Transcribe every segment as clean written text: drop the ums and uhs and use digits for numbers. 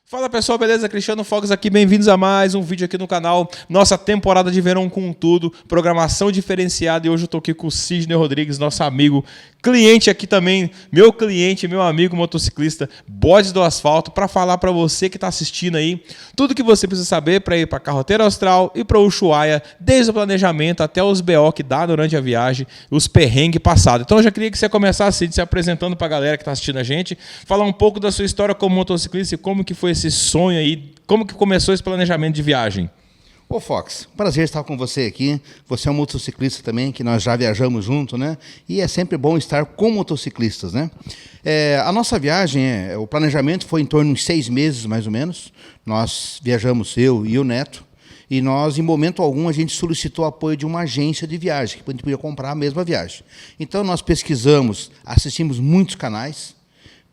Fala pessoal, beleza? Cristiano Fox aqui, bem-vindos a mais um vídeo aqui no canal. Nossa temporada de verão com tudo, programação diferenciada, e hoje eu tô aqui com o Sidney Rodrigues, nosso amigo, cliente aqui também, meu cliente, meu amigo motociclista, Bodes do Asfalto, para falar para você que tá assistindo aí, tudo que você precisa saber para ir para Carreteira Austral e para Ushuaia, desde o planejamento até os BO que dá durante a viagem, os perrengues passados. Então eu já queria que você começasse se apresentando para a galera que tá assistindo a gente, falar um pouco da sua história como motociclista e como que foi esse sonho aí, como que começou esse planejamento de viagem? Ô Fox, prazer estar com você aqui. Você é um motociclista também, que nós já viajamos junto, né? E é sempre bom estar com motociclistas, né? A nossa viagem, o planejamento foi em torno de 6 meses, mais ou menos. Nós viajamos, eu e o Neto, e nós, em momento algum, a gente solicitou apoio de uma agência de viagem, que a gente podia comprar a mesma viagem. Então, nós pesquisamos, assistimos muitos canais,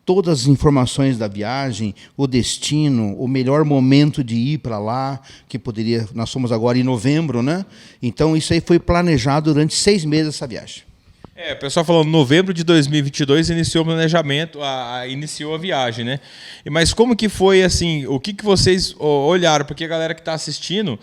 todas as informações da viagem, o destino, o melhor momento de ir para lá, que poderia. Nós fomos agora em novembro, né? Então isso aí foi planejado durante 6 meses essa viagem. O pessoal falando, novembro de 2022 iniciou o planejamento, iniciou a viagem, né? Mas como que foi, assim, o que vocês olharam? Porque a galera que está assistindo,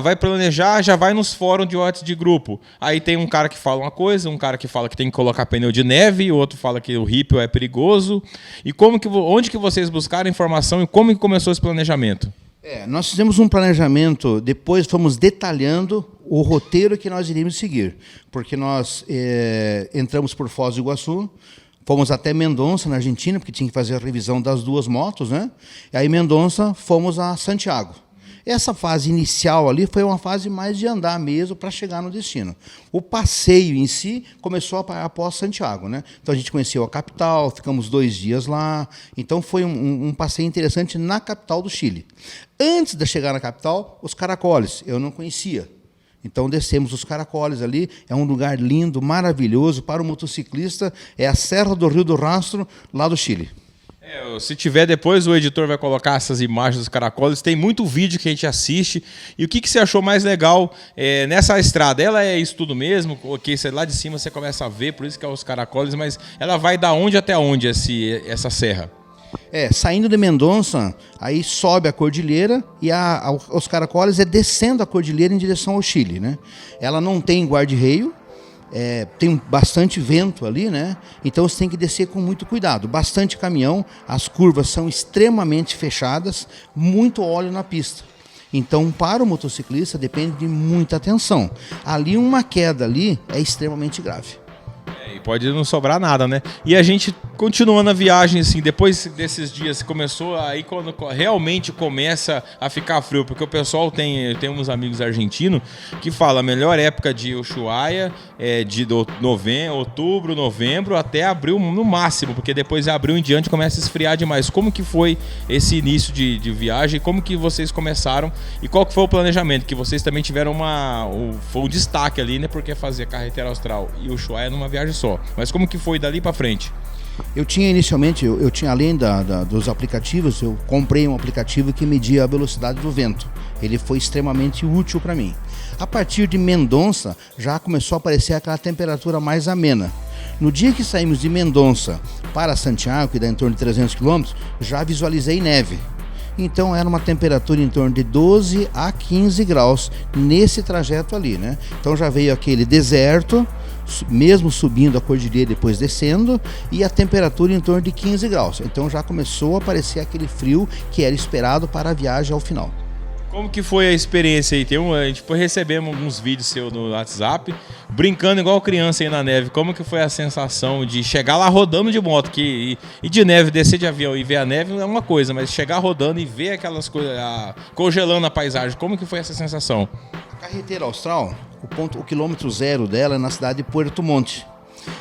vai planejar, já vai nos fóruns de WhatsApp de grupo. Aí tem um cara que fala uma coisa, um cara que fala que tem que colocar pneu de neve, o outro fala que o ripio é perigoso. E onde que vocês buscaram informação e como que começou esse planejamento? Nós fizemos um planejamento, depois fomos detalhando o roteiro que nós iríamos seguir, porque nós entramos por Foz do Iguaçu, fomos até Mendonça, na Argentina, porque tinha que fazer a revisão das duas motos, né? E aí, Mendonça, fomos a Santiago. Essa fase inicial ali foi uma fase mais de andar mesmo para chegar no destino. O passeio em si começou após Santiago, né? Então a gente conheceu a capital, ficamos 2 dias lá. Então foi um passeio interessante na capital do Chile. Antes de chegar na capital, os Caracoles, eu não conhecia. Então descemos os Caracoles ali, é um lugar lindo, maravilhoso para o motociclista, é a Serra do Rio do Rastro, lá do Chile. Se tiver depois, o editor vai colocar essas imagens dos caracoles. Tem muito vídeo que a gente assiste. E o que você achou mais legal nessa estrada? Ela é isso tudo mesmo? Ok, lá de cima você começa a ver, por isso que é os caracoles, mas ela vai da onde até onde essa serra? Saindo de Mendonça, aí sobe a cordilheira e os Caracoles descendo a cordilheira em direção ao Chile, né? Ela não tem guarda-reio. Tem bastante vento ali, né? Então você tem que descer com muito cuidado. Bastante caminhão, as curvas são extremamente fechadas, muito óleo na pista. Então, para o motociclista, depende de muita atenção. Ali, uma queda ali é extremamente grave. E pode não sobrar nada, né? E a gente continuando a viagem, assim, depois desses dias começou aí quando realmente começa a ficar frio, porque o pessoal tem uns amigos argentinos que falam a melhor época de Ushuaia de outubro, novembro até abril no máximo, porque depois de abril em diante começa a esfriar demais. Como que foi esse início de viagem? Como que vocês começaram? E qual que foi o planejamento? Que vocês também tiveram foi um destaque ali, né? Porque fazer Carreteira Austral e Ushuaia numa viagem só. Mas como que foi dali para frente? Eu tinha inicialmente, eu tinha além dos aplicativos, eu comprei um aplicativo que media a velocidade do vento. Ele foi extremamente útil para mim. A partir de Mendonça, já começou a aparecer aquela temperatura mais amena. No dia que saímos de Mendonça para Santiago, que dá em torno de 300 km, já visualizei neve. Então era uma temperatura em torno de 12 a 15 graus nesse trajeto ali, né? Então já veio aquele deserto, mesmo subindo a cordilheira e depois descendo, e a temperatura em torno de 15 graus. Então já começou a aparecer aquele frio que era esperado para a viagem ao final. Como que foi a experiência aí? A gente recebemos alguns vídeos seus no WhatsApp, brincando igual criança aí na neve. Como que foi a sensação de chegar lá rodando de moto? E de neve, descer de avião e ver a neve é uma coisa, mas chegar rodando e ver aquelas coisas, congelando a paisagem, como que foi essa sensação? A Carreteira Austral, o quilômetro zero dela é na cidade de Puerto Montt.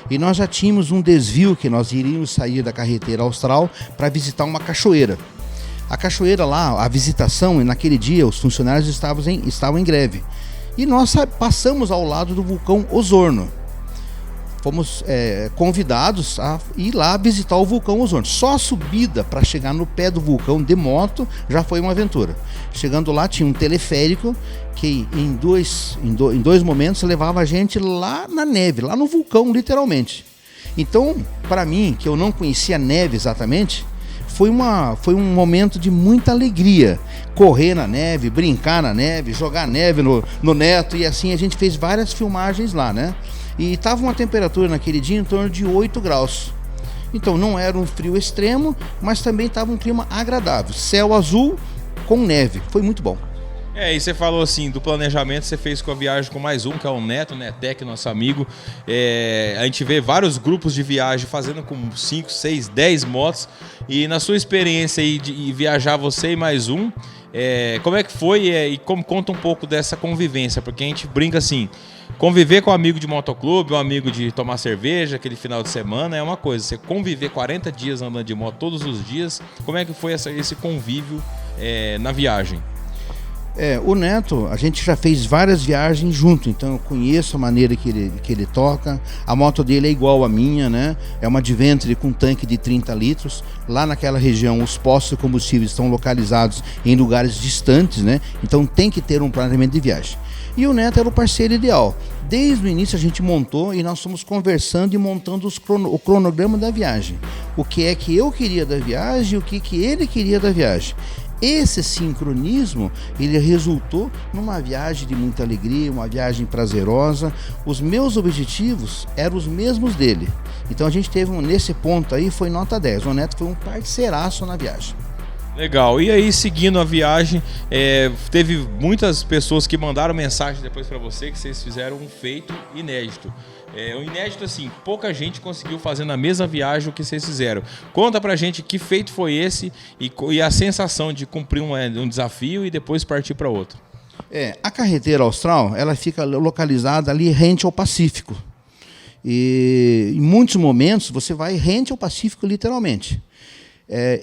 E nós já tínhamos um desvio que nós iríamos sair da Carreteira Austral para visitar uma cachoeira. A cachoeira lá, a visitação, e naquele dia os funcionários estavam em greve. E nós passamos ao lado do vulcão Osorno. Fomos convidados a ir lá visitar o vulcão Osorno. Só a subida para chegar no pé do vulcão de moto já foi uma aventura. Chegando lá tinha um teleférico que em dois momentos levava a gente lá na neve, lá no vulcão literalmente. Então, para mim, que eu não conhecia a neve exatamente, foi um momento de muita alegria. Correr na neve, brincar na neve, jogar neve no Neto, e assim a gente fez várias filmagens lá, né? E estava uma temperatura naquele dia em torno de 8 graus. Então não era um frio extremo, mas também estava um clima agradável. Céu azul com neve, foi muito bom. E você falou assim, do planejamento você fez com a viagem com mais um, que é o Neto, Netec, nosso amigo. A gente vê vários grupos de viagem fazendo com 5, 6, 10 motos. E na sua experiência aí de viajar você e mais um, como é que foi conta um pouco dessa convivência? Porque a gente brinca assim, conviver com um amigo de motoclube, um amigo de tomar cerveja aquele final de semana é uma coisa. Você conviver 40 dias andando de moto todos os dias, como é que foi esse convívio na viagem? O Neto, a gente já fez várias viagens junto, então eu conheço a maneira que ele toca. A moto dele é igual à minha, né? É uma Adventure com tanque de 30 litros. Lá naquela região, os postos de combustível estão localizados em lugares distantes, né? Então tem que ter um planejamento de viagem. E o Neto era o parceiro ideal. Desde o início a gente montou e nós fomos conversando e montando o cronograma da viagem. O que é que eu queria da viagem e o que ele queria da viagem. Esse sincronismo, ele resultou numa viagem de muita alegria, uma viagem prazerosa. Os meus objetivos eram os mesmos dele. Então a gente teve, nesse ponto aí, foi nota 10. O Neto foi um parceiraço na viagem. Legal. E aí, seguindo a viagem, teve muitas pessoas que mandaram mensagem depois para você que vocês fizeram um feito inédito. O inédito, assim, pouca gente conseguiu fazer na mesma viagem o que vocês fizeram. Conta pra gente que feito foi esse e a sensação de cumprir um desafio e depois partir para outro. A carreteira austral, ela fica localizada ali rente ao Pacífico. E em muitos momentos você vai rente ao Pacífico literalmente.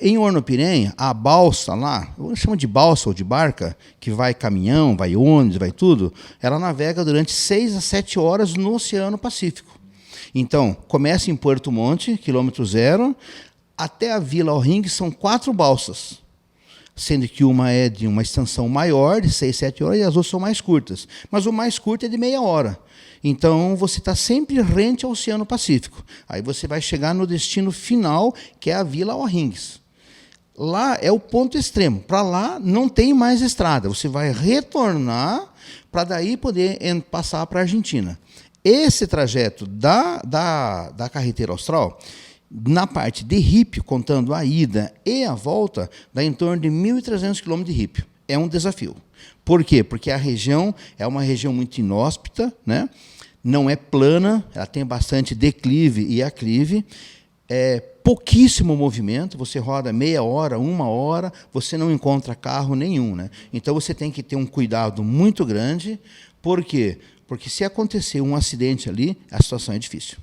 Em Hornopirenha, a balsa lá, eu chamo de balsa ou de barca, que vai caminhão, vai ônibus, vai tudo, ela navega durante 6 a 7 horas no Oceano Pacífico. Então, começa em Puerto Montt, quilômetro 0, até a Vila O'Rings são 4 balsas, sendo que uma é de uma extensão maior, de 6, 7 horas, e as outras são mais curtas. Mas o mais curto é de meia hora. Então, você está sempre rente ao Oceano Pacífico. Aí você vai chegar no destino final, que é a Vila O'Rings. Lá é o ponto extremo. Para lá não tem mais estrada. Você vai retornar para daí poder passar para a Argentina. Esse trajeto da carreteira austral, na parte de rípio, contando a ida e a volta, dá em torno de 1.300 km de rípio. É um desafio. Por quê? Porque a região é uma região muito inóspita, né? Não é plana, ela tem bastante declive e aclive, pouquíssimo movimento, você roda meia hora, 1 hora, você não encontra carro nenhum, né? Então você tem que ter um cuidado muito grande. Por quê? Porque se acontecer um acidente ali, a situação é difícil.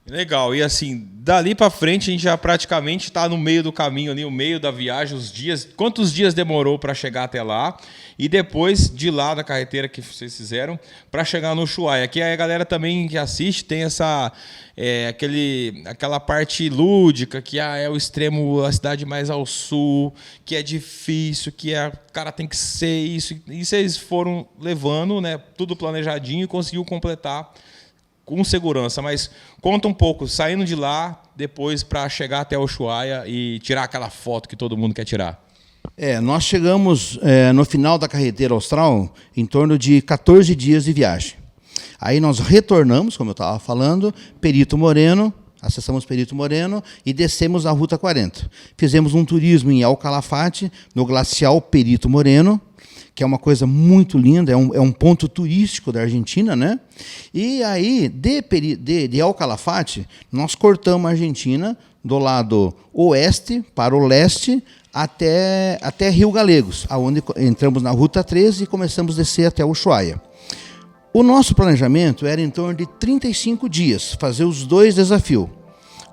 Legal, e assim, dali para frente a gente já praticamente está no meio do caminho ali, no meio da viagem, os dias, quantos dias demorou para chegar até lá, e depois de lá da carreteira que vocês fizeram para chegar no Ushuaia. Aqui a galera também que assiste tem aquela parte lúdica, que é o extremo, a cidade mais ao sul, que é difícil, o cara tem que ser isso, e vocês foram levando, né, tudo planejadinho e conseguiu completar com segurança. Mas conta um pouco, saindo de lá, depois para chegar até o Ushuaia e tirar aquela foto que todo mundo quer tirar. Nós chegamos no final da carreteira austral em torno de 14 dias de viagem. Aí nós retornamos, como eu estava falando, Perito Moreno, acessamos Perito Moreno e descemos a Ruta 40. Fizemos um turismo em El Calafate, no glacial Perito Moreno, que é uma coisa muito linda, é um ponto turístico da Argentina, né? E aí, de El Calafate, nós cortamos a Argentina do lado oeste para o leste até Rio Galegos, aonde entramos na Ruta 13 e começamos a descer até o Ushuaia. O nosso planejamento era em torno de 35 dias, fazer os 2 desafios.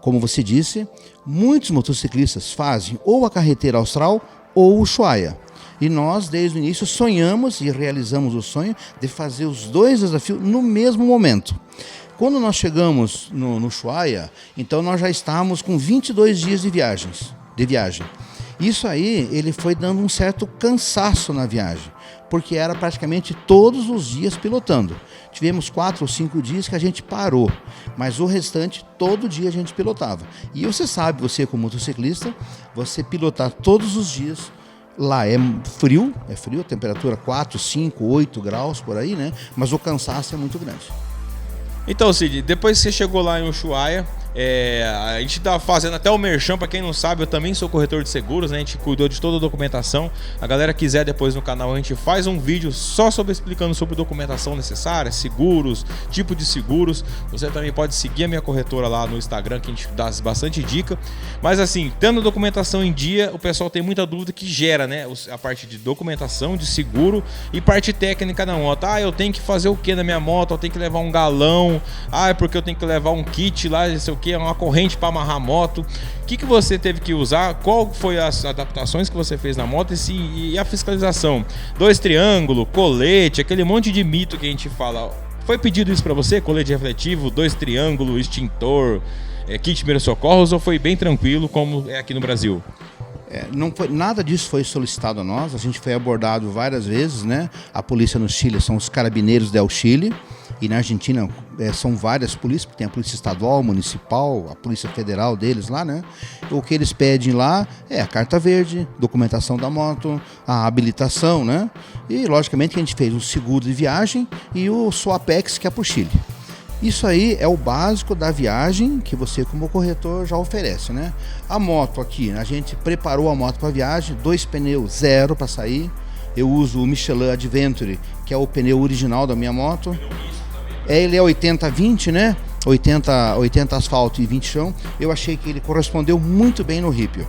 Como você disse, muitos motociclistas fazem ou a carreteira austral ou o Ushuaia. E nós, desde o início, sonhamos e realizamos o sonho de fazer os 2 desafios no mesmo momento. Quando nós chegamos no Ushuaia, então nós já estávamos com 22 dias de viagem. Isso aí, ele foi dando um certo cansaço na viagem. porque era praticamente todos os dias pilotando. Tivemos 4 ou 5 dias que a gente parou, mas o restante, todo dia a gente pilotava. E você sabe, você como motociclista, você pilotar todos os dias, lá é frio, a temperatura 4, 5, 8 graus por aí, né? Mas o cansaço é muito grande. Então, Cid, depois que você chegou lá em Ushuaia, a gente tá fazendo até o merchan, para quem não sabe, eu também sou corretor de seguros, né? A gente cuidou de toda a documentação. A galera quiser depois no canal, a gente faz um vídeo só explicando sobre documentação necessária, seguros, tipo de seguros. Você também pode seguir a minha corretora lá no Instagram, que a gente dá bastante dica. Mas assim, tendo a documentação em dia, o pessoal tem muita dúvida que gera, né? A parte de documentação, de seguro e parte técnica da moto. Ah, eu tenho que fazer o que na minha moto? Eu tenho que levar um galão. Ah, é porque eu tenho que levar um kit lá, não sei o que, uma corrente para amarrar a moto. O que você teve que usar? Qual foi as adaptações que você fez na moto e a fiscalização? 2 triângulos, colete, aquele monte de mito que a gente fala. Foi pedido isso para você? Colete refletivo, 2 triângulos, extintor, kit primeiros socorros, ou foi bem tranquilo como é aqui no Brasil? Não foi, nada disso foi solicitado a nós. A gente foi abordado várias vezes, né? A polícia no Chile são os Carabineiros del Chile, e na Argentina são várias polícias, porque tem a polícia estadual, municipal, a polícia federal deles lá, né? O que eles pedem lá é a carta verde, documentação da moto, a habilitação, né? E logicamente que a gente fez o seguro de viagem e o Suapex, que é para o Chile. Isso aí é o básico da viagem que você como corretor já oferece, né? A moto aqui, a gente preparou a moto para viagem, 2 pneus zero para sair. Eu uso o Michelin Adventure, que é o pneu original da minha moto. Ele é 80-20, né? 80 asfalto e 20 chão. Eu achei que ele correspondeu muito bem no Ripio.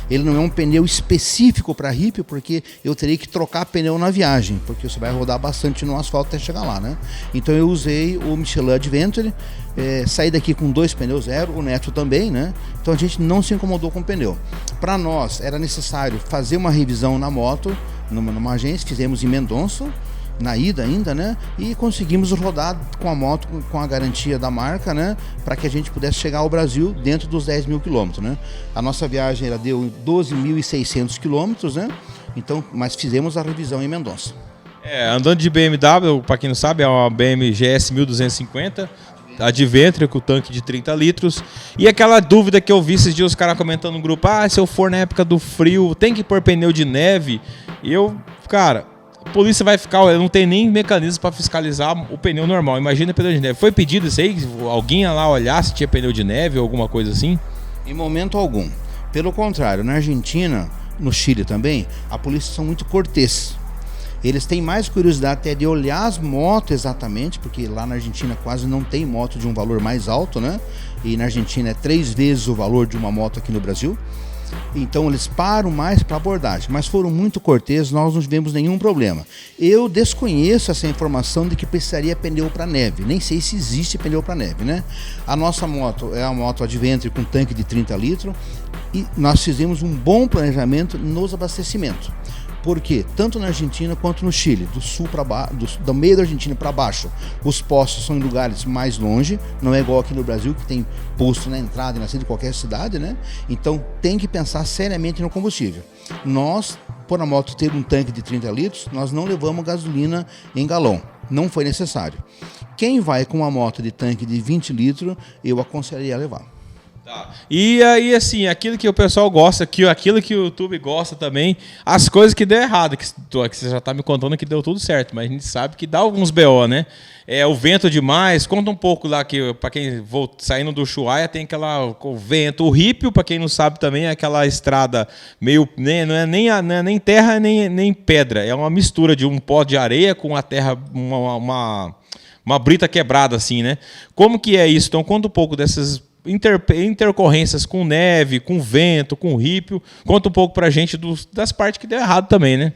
Ele não é um pneu específico para Ripio, porque eu teria que trocar pneu na viagem, porque você vai rodar bastante no asfalto até chegar lá, né? Então eu usei o Michelin Adventure, saí daqui com 2 pneus zero, o Neto também, né? Então a gente não se incomodou com o pneu. Para nós era necessário fazer uma revisão na moto, numa agência, fizemos em Mendonça, na ida ainda, né? E conseguimos rodar com a moto com a garantia da marca, né? Para que a gente pudesse chegar ao Brasil dentro dos 10 mil quilômetros, né? A nossa viagem ela deu 12.600 quilômetros, né? Então, mas fizemos a revisão em Mendonça. Andando de BMW, para quem não sabe, é uma BMW GS 1250, Adventure com tanque de 30 litros. E aquela dúvida que eu vi esses dias os caras comentando no grupo: se eu for na época do frio, tem que pôr pneu de neve? E cara, a polícia vai ficar, não tem nem mecanismo para fiscalizar o pneu normal. Imagina pneu de neve. Foi pedido isso aí? Alguém ia lá olhar se tinha pneu de neve ou alguma coisa assim? Em momento algum. Pelo contrário, na Argentina, no Chile também, a polícia são muito cortês. Eles têm mais curiosidade até de olhar as motos exatamente, porque lá na Argentina quase não tem moto de um valor mais alto, né? E na Argentina é 3 vezes o valor de uma moto aqui no Brasil. Então eles param mais para abordagem, mas foram muito corteses, nós não tivemos nenhum problema. Eu desconheço essa informação de que precisaria pneu para neve, nem sei se existe pneu para neve, né? A nossa moto é uma moto Adventure com tanque de 30 litros e nós fizemos um bom planejamento nos abastecimentos. Porque tanto na Argentina quanto no Chile, do sul para baixo, do meio da Argentina para baixo, os postos são em lugares mais longe, não é igual aqui no Brasil que tem posto na entrada e na saída de qualquer cidade, né? Então tem que pensar seriamente no combustível. Nós, por a moto ter um tanque de 30 litros, nós não levamos gasolina em galão, não foi necessário. Quem vai com uma moto de tanque de 20 litros, eu aconselharia a levar. E aí, assim, aquilo que o pessoal gosta, aquilo que o YouTube gosta também, as coisas que deu errado, que você já tá me contando que deu tudo certo, mas a gente sabe que dá alguns BO, né? O vento demais, conta um pouco lá, que para quem saindo do Ushuaia tem o vento, o Ripio, para quem não sabe também, é aquela estrada meio, não é nem terra nem pedra, é uma mistura de um pó de areia com a terra, uma brita quebrada assim, né? Como que é isso? Então conta um pouco dessas intercorrências com neve, com vento, com ripio. Conta um pouco pra gente das partes que deu errado também, né?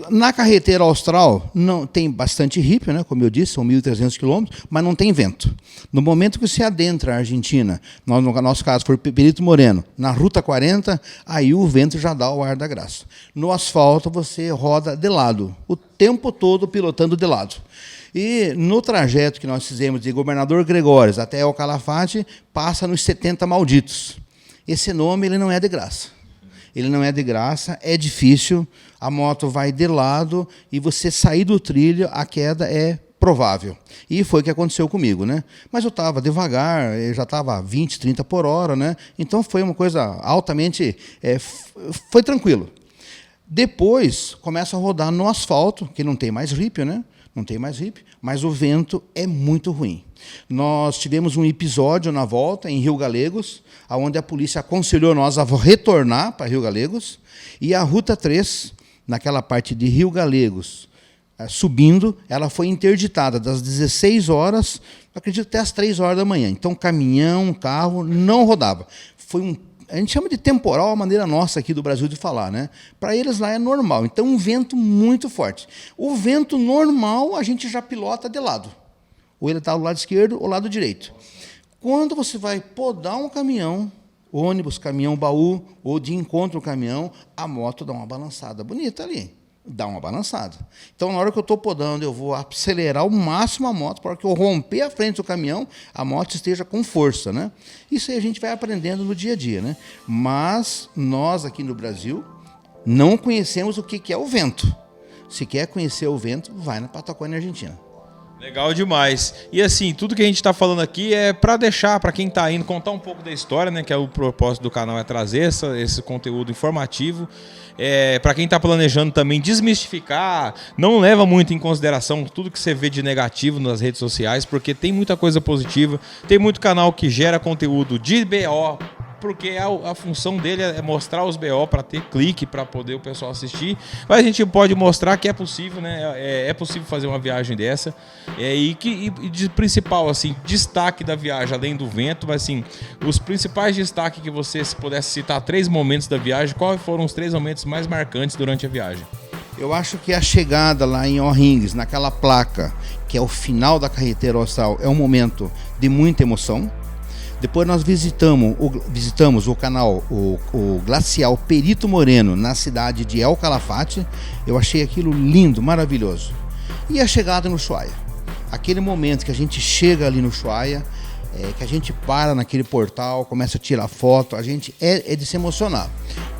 Na carretera austral não tem bastante ripio, né? Como eu disse, são 1.300 quilômetros, mas não tem vento. No momento que você adentra a Argentina, no nosso caso foi Perito Moreno, na Ruta 40, aí o vento já dá o ar da graça. No asfalto você roda de lado, o tempo todo pilotando de lado. E no trajeto que nós fizemos de Governador Gregórios até El Calafate, passa nos 70 malditos. Esse nome ele não é de graça. ele não é de graça, é difícil, a moto vai de lado e você sair do trilho, a queda é provável. E foi o que aconteceu comigo, né? Mas eu estava devagar, eu já estava a 20, 30 por hora, né? Então foi uma coisa altamente... foi tranquilo. Depois começa a rodar no asfalto, que não tem mais rípio, né? Não tem mais rípio, mas o vento é muito ruim. Nós tivemos um episódio na volta em Rio Galegos, onde a polícia aconselhou nós a retornar para Rio Galegos, e a Ruta 3, naquela parte de Rio Galegos, subindo, ela foi interditada das 16 horas, acredito, até as 3 horas da manhã. Então, caminhão, carro, não rodava. Foi a gente chama de temporal a maneira nossa aqui do Brasil de falar, né? Para eles lá é normal. Então, um vento muito forte. O vento normal, a gente já pilota de lado. Ou ele está do lado esquerdo ou do lado direito. Quando você vai podar um caminhão, ônibus, caminhão, baú, ou de encontro ao caminhão, a moto dá uma balançada bonita ali. Dá uma balançada. Então, na hora que eu estou podando, eu vou acelerar ao máximo a moto, para que eu romper a frente do caminhão, a moto esteja com força, né? Isso aí a gente vai aprendendo no dia a dia, né? Mas nós, aqui no Brasil, não conhecemos o que é o vento. Se quer conhecer o vento, vai na Patagônia, Argentina. Legal demais. E assim, tudo que a gente está falando aqui é para deixar, para quem está indo, contar um pouco da história, né? Que é o propósito do canal, é trazer esse conteúdo informativo. Para quem está planejando também desmistificar, não leva muito em consideração tudo que você vê de negativo nas redes sociais, porque tem muita coisa positiva, tem muito canal que gera conteúdo de BO, porque a função dele é mostrar os BO para ter clique, para poder o pessoal assistir. Mas a gente pode mostrar que é possível, né? É possível fazer uma viagem dessa. E de principal, assim, destaque da viagem, além do vento, mas assim, os principais destaques que você, se pudesse citar 3 momentos da viagem, quais foram os 3 momentos mais marcantes durante a viagem? Eu acho que a chegada lá em O'Rings, naquela placa, que é o final da carretera austral, é um momento de muita emoção. Depois nós visitamos o canal, o glacial Perito Moreno, na cidade de El Calafate. Eu achei aquilo lindo, maravilhoso. E a chegada no Ushuaia. Aquele momento que a gente chega ali no Ushuaia, que a gente para naquele portal, começa a tirar foto, a gente é de se emocionar.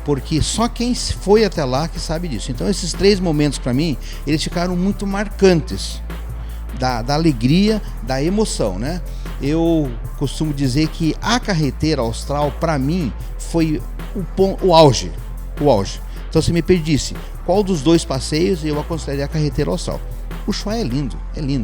Porque só quem foi até lá que sabe disso. Então esses 3 momentos para mim, eles ficaram muito marcantes. Da alegria, da emoção, né? Eu costumo dizer que a carretera austral, para mim, foi o auge. Então, se me pedisse qual dos 2 passeios, eu aconselharia a carretera austral. O Ushuaia é lindo.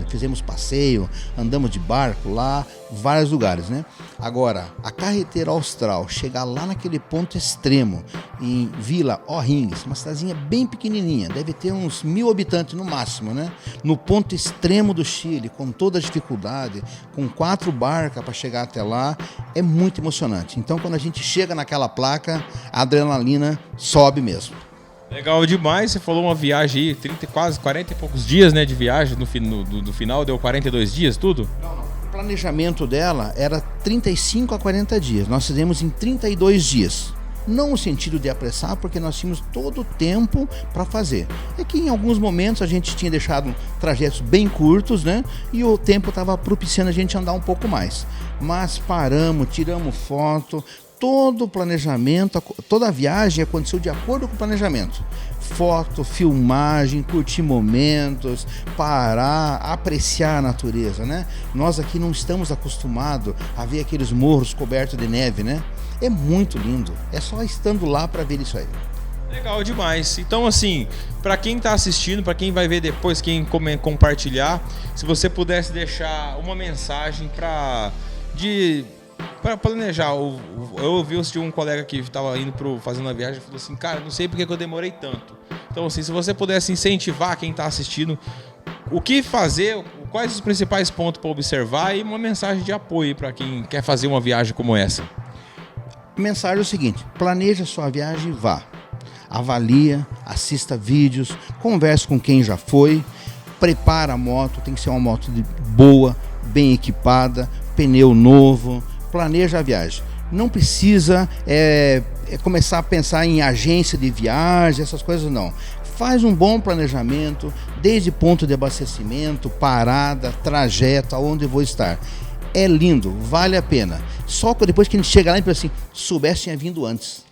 Fizemos passeio, andamos de barco lá, vários lugares, né? Agora, a carretera austral, chegar lá naquele ponto extremo, em Vila O'Rings, uma cidadezinha bem pequenininha, deve ter uns 1000 habitantes no máximo, né? No ponto extremo do Chile, com toda a dificuldade, com 4 barcas para chegar até lá, é muito emocionante. Então, quando a gente chega naquela placa, a adrenalina sobe mesmo. Legal demais, você falou uma viagem aí, quase 40 e poucos dias, né, de viagem, no final deu 42 dias, tudo? Não. O planejamento dela era 35 a 40 dias, nós fizemos em 32 dias. Não no sentido de apressar, porque nós tínhamos todo o tempo para fazer. É que em alguns momentos a gente tinha deixado trajetos bem curtos, né? E o tempo estava propiciando a gente andar um pouco mais. Mas paramos, tiramos foto. Todo o planejamento, toda a viagem aconteceu de acordo com o planejamento. Foto, filmagem, curtir momentos, parar, apreciar a natureza, né? Nós aqui não estamos acostumados a ver aqueles morros cobertos de neve, né? É muito lindo. É só estando lá para ver isso aí. Legal demais. Então, assim, para quem está assistindo, para quem vai ver depois, quem compartilhar, se você pudesse deixar uma mensagem para planejar. Eu ouvi de um colega que estava indo fazendo a viagem e falou assim, cara, não sei porque que eu demorei tanto. Então, assim, se você pudesse incentivar quem está assistindo, o que fazer, quais os principais pontos para observar e uma mensagem de apoio para quem quer fazer uma viagem como essa. A mensagem é o seguinte, planeja sua viagem e vá. Avalia, assista vídeos, converse com quem já foi, prepara a moto, tem que ser uma moto boa, bem equipada, pneu novo, planeja a viagem. Não precisa começar a pensar em agência de viagem, essas coisas não. Faz um bom planejamento, desde ponto de abastecimento, parada, trajeto, aonde eu vou estar. É lindo, vale a pena. Só que depois que a gente chega lá e pensa assim, soubesse tinha vindo antes.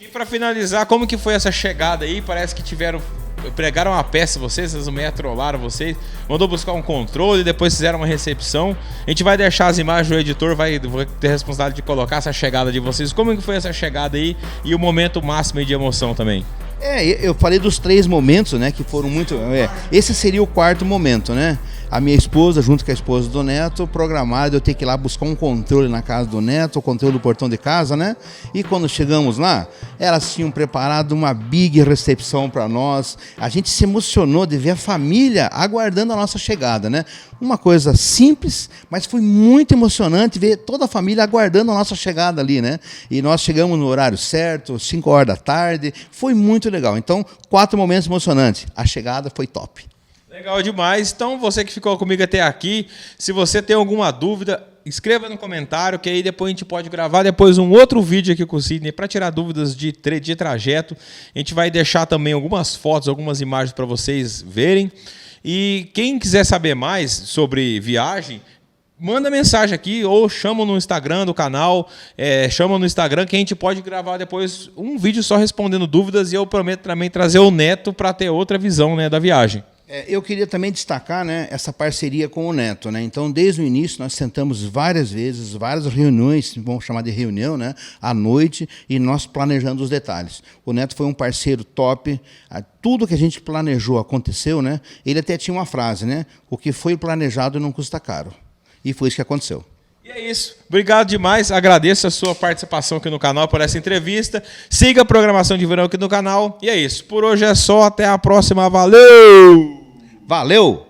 E para finalizar, como que foi essa chegada aí? Parece que pregaram uma peça vocês metrolaram vocês, mandou buscar um controle, depois fizeram uma recepção. A gente vai deixar as imagens, o editor vai ter a responsabilidade de colocar essa chegada de vocês. Como que foi essa chegada aí e o momento máximo de emoção também? Eu falei dos 3 momentos, né, que foram muito... esse seria o 4º momento, né? A minha esposa, junto com a esposa do Neto, programado eu ter que ir lá buscar um controle na casa do Neto, o controle do portão de casa, né? E quando chegamos lá, elas tinham preparado uma big recepção para nós. A gente se emocionou de ver a família aguardando a nossa chegada, né? Uma coisa simples, mas foi muito emocionante ver toda a família aguardando a nossa chegada ali, né? E nós chegamos no horário certo, 5 horas da tarde, foi muito legal. Então, 4 momentos emocionantes. A chegada foi top. Legal demais. Então, você que ficou comigo até aqui, se você tem alguma dúvida, escreva no comentário, que aí depois a gente pode gravar depois um outro vídeo aqui com o Sidney para tirar dúvidas de trajeto. A gente vai deixar também algumas fotos, algumas imagens para vocês verem. E quem quiser saber mais sobre viagem, manda mensagem aqui ou chama no Instagram do canal, chama no Instagram que a gente pode gravar depois um vídeo só respondendo dúvidas, e eu prometo também trazer o Neto para ter outra visão, né, da viagem. Eu queria também destacar, né, essa parceria com o Neto, né? Então, desde o início, nós sentamos várias vezes, várias reuniões, vamos chamar de reunião, né, à noite, e nós planejando os detalhes. O Neto foi um parceiro top, tudo que a gente planejou aconteceu, né? Ele até tinha uma frase, né? O que foi planejado não custa caro. E foi isso que aconteceu. E é isso. Obrigado demais. Agradeço a sua participação aqui no canal por essa entrevista. Siga a programação de verão aqui no canal. E é isso. Por hoje é só. Até a próxima. Valeu! Valeu!